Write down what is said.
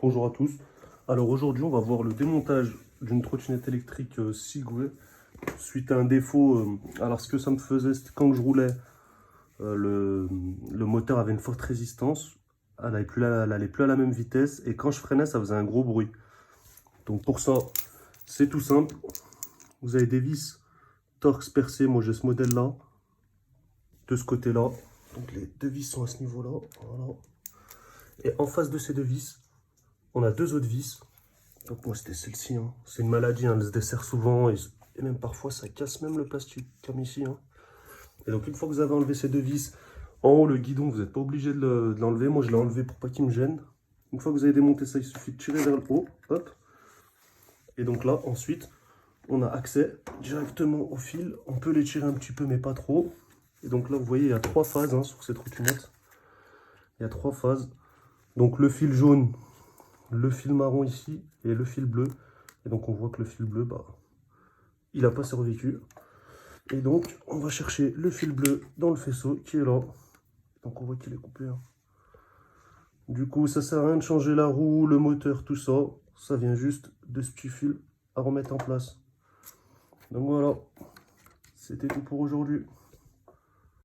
Bonjour à tous. Alors aujourd'hui, on va voir le démontage d'une trottinette électrique Sigoué suite à un défaut. Alors ce que ça me faisait, c'était quand je roulais, le moteur avait une forte résistance. Elle allait plus à la même vitesse et quand je freinais, ça faisait un gros bruit. Donc pour ça, c'est tout simple. Vous avez des vis Torx percées. Moi, j'ai ce modèle-là, de ce côté-là. Donc les deux vis sont à ce niveau-là. Voilà. Et en face de ces deux vis, on a deux autres vis. Donc moi c'était celle-ci, hein. C'est une maladie, hein. Elle se dessert souvent et même parfois ça casse même le plastique, comme ici, hein. Et donc une fois que vous avez enlevé ces deux vis, en haut le guidon, vous n'êtes pas obligé de l'enlever. Moi je l'ai enlevé pour pas qu'il me gêne. Une fois que vous avez démonté ça, il suffit de tirer vers le haut, hop. Et donc là, ensuite, on a accès directement au fil. On peut les tirer un petit peu, mais pas trop. Et donc là, vous voyez, il y a trois phases, hein, sur cette trottinette. Il y a trois phases. Donc le fil jaune, le fil marron ici et le fil bleu. Et donc on voit que le fil bleu, bah, il n'a pas survécu. Et donc on va chercher le fil bleu dans le faisceau qui est là. Donc on voit qu'il est coupé, hein. Du coup ça sert à rien de changer la roue, le moteur, tout ça. Ça vient juste de ce petit fil à remettre en place. Donc voilà, c'était tout pour aujourd'hui.